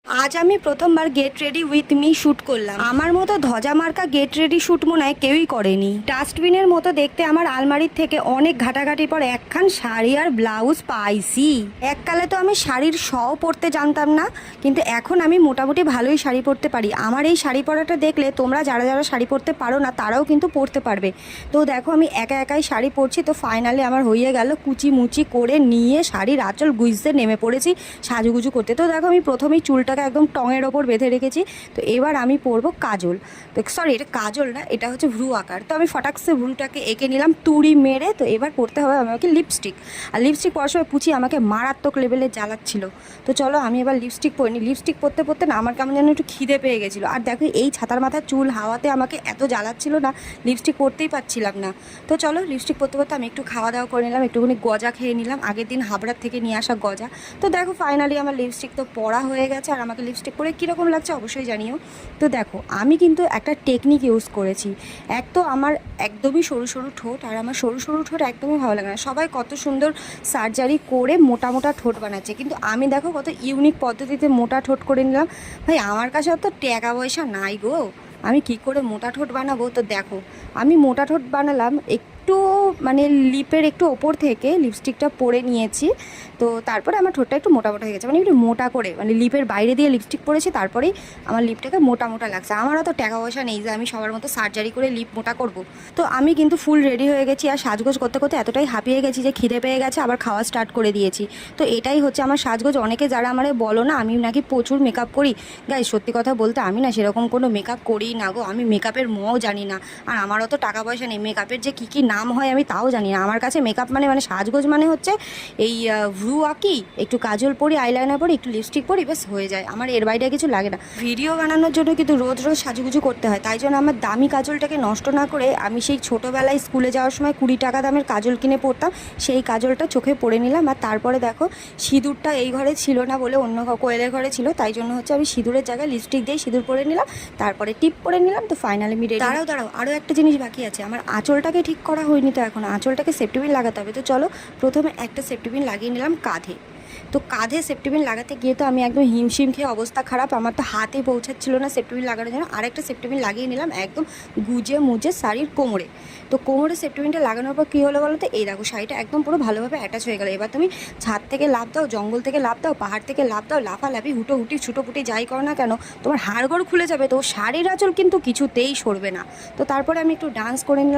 আজ আমি প্রথমবার get ready with me shoot করলাম। আমার মতো ধজা মার্কা গেট রেডি শ্যুট মনে হয় কেউই করেনি। ডাস্টবিনের মতো দেখতে আমার আলমারির থেকে অনেক ঘাটাঘাটির পর একখান শাড়ি আর ব্লাউজ পাইছি। এককালে তো আমি শাড়ির শও পরতে জানতাম না, কিন্তু এখন আমি মোটামুটি ভালোই শাড়ি পরতে পারি। আমার এই শাড়ি পরাটা দেখলে তোমরা যারা যারা শাড়ি পরতে পারো না তারাও কিন্তু পরতে পারবে। তো দেখো আমি একা একাই শাড়ি পরছি। তো ফাইনালি আমার হয়ে গেল কুচি মুচি করে নিয়ে শাড়ির আঁচল গুইজতে নেমে পড়েছি সাজুগুজু করতে। তো দেখো আমি প্রথমেই চুলটাকে একদম টঙের ওপর বেঁধে রেখেছি। তো এবার আমি পরবো কাজল। তো সরি, এটা কাজল না, এটা হচ্ছে ভ্রু আকার। তো আমি ফটাকসে ভ্রুটাকে এঁকে নিলাম তুড়ি মেরে। তো এবার পরতে হবে আমাকে লিপস্টিক। আর লিপস্টিক পরার সময় পুচি আমাকে মারাত্মক লেভেলে জ্বালাচ্ছিল। তো চলো আমি এবার লিপস্টিক পরিনি। লিপস্টিক পরতে পরতে না আমার কেমন যেন একটু খিদে পেয়ে গেছিলো। আর দেখো এই ছাতার মাথার চুল হাওয়াতে আমাকে এত জ্বালাচ্ছিল না, লিপস্টিক পরতেই পারছিলাম না। তো চলো লিপস্টিক পরতে পরতে আমি একটু খাওয়া দাওয়া করে নিলাম, একটুখানি গজা খেয়ে নিলাম, আগের দিন হাবড়ার থেকে নিয়ে আসা গজা। তো দেখো ফাইনালি আমার লিপস্টিক তো পরা হয়ে গেছে। আর আমাকে লিপস্টিক পরে কীরকম লাগছে অবশ্যই জানিও। তো দেখো আমি কিন্তু একটা টেকনিক ইউজ করেছি। এক তো আমার একদমই সরু সরু ঠোঁট, আর আমার সরু সরু ঠোঁট একদমই ভালো লাগে না। সবাই কত সুন্দর সার্জারি করে মোটা মোটা ঠোঁট বানাচ্ছে, কিন্তু আমি দেখো কত ইউনিক পদ্ধতিতে মোটা ঠোঁট করে নিলাম। ভাই আমার কাছে অত টাকা পয়সা নাই গো, আমি কি করে মোটা ঠোঁট বানাবো। তো দেখো আমি মোটা ঠোঁট বানালাম একটু, মানে লিপের একটু ওপর থেকে লিপস্টিকটা পরে নিয়েছি। তো তারপরে আমার ঠোঁটটা একটু মোটা মোটা হয়ে গেছে, মানে একটু মোটা করে, মানে লিপের বাইরে দিয়ে লিপস্টিক পরেছি, তারপরেই আমার লিপটাকে মোটা মোটা লাগছে। আমার অত টাকা পয়সা নেই যে আমি সবার মতো সার্জারি করে লিপ মোটা করব। তো আমি কিন্তু ফুল রেডি হয়ে গেছি। আর সাজগোজ করতে করতে এতটাই হাঁপিয়ে গেছি যে খিদে পেয়ে গেছে, আবার খাওয়া স্টার্ট করে দিয়েছি। তো এটাই হচ্ছে আমার সাজগোজ। অনেকে যারা আমারে বলো না আমি নাকি প্রচুর মেকআপ করি, গাইস সত্যি কথা বলতে আমি না সেরকম কোনো মেকআপ করি না গো। আমি মেকআপের মও জানি না, আর আমার অত টাকা পয়সা নেই। মেকআপের যে কী কী নাম হয় আমি তাও জানি না। আমার কাছে মেকআপ মানে সাজগোজ মানে হচ্ছে এই ভ্রু আঁকি, একটু কাজল পরি, আইলাইনার পরি, একটু লিপস্টিক পরি, বেশ হয়ে যায়। আমার এর বাইরে কিছু লাগে না। ভিডিও বানানোর জন্য কিন্তু রোজ রোজ সাজুগুজু করতে হয়, তাই জন্য আমার দামি কাজলটাকে নষ্ট না করে আমি সেই ছোটোবেলায় স্কুলে যাওয়ার সময় 20 টাকা দামের কাজল কিনে পরতাম, সেই কাজলটা চোখে পরে নিলাম। আর তারপরে দেখো সিঁদুরটা এই ঘরে ছিল না বলে অন্য কোয়েলের ঘরে ছিল, তাই জন্য হচ্ছে আমি সিঁদুরের জায়গায় লিপস্টিক দিয়ে সিঁদুর পরে নিলাম, তারপরে টিপ পরে নিলাম। তো ফাইনালি আমি রেডি। দাঁড়াও আরও একটা জিনিস বাকি আছে, আমার আঁচলটাকে ঠিক করা হয়নি। তো এখন আঁচলটাকে সেফটি পিন লাগাতে হবে। তো চলো প্রথমে একটা সেফটি পিন লাগিয়ে নিলাম কাঁধে। তো কাঁধে সেফটি পিন লাগাতে গিয়ে তো আমি একদম হিমশিম খেয়ে অবস্থা খারাপ, আমার তো হাতে পৌঁছাচ্ছিল না সেফটি পিন লাগানোর জন্য। আরেকটা সেফটি পিন লাগিয়ে নিলাম একদম গুজে মুজে শাড়ির কোমরে। তো কোমরে সেফটি পিনটা লাগানোর পর কী হলো বলো তো, এই দেখো শাড়িটা একদম পুরো ভালোভাবে অ্যাটাচ হয়ে গেলো। এবার তুমি ছাদ থেকে লাফ দাও, জঙ্গল থেকে লাফ দাও, পাহাড় থেকে লাফ দাও, লাফালাফি হুটোহুটি ছুটোপুটি যাই করো না কেন, তোমার হাড়গোড় খুলে যাবে, তো শাড়ির আঁচল কিন্তু কিছুতেই সরবে না। তো তারপরে আমি একটু ডান্স করে নিলাম।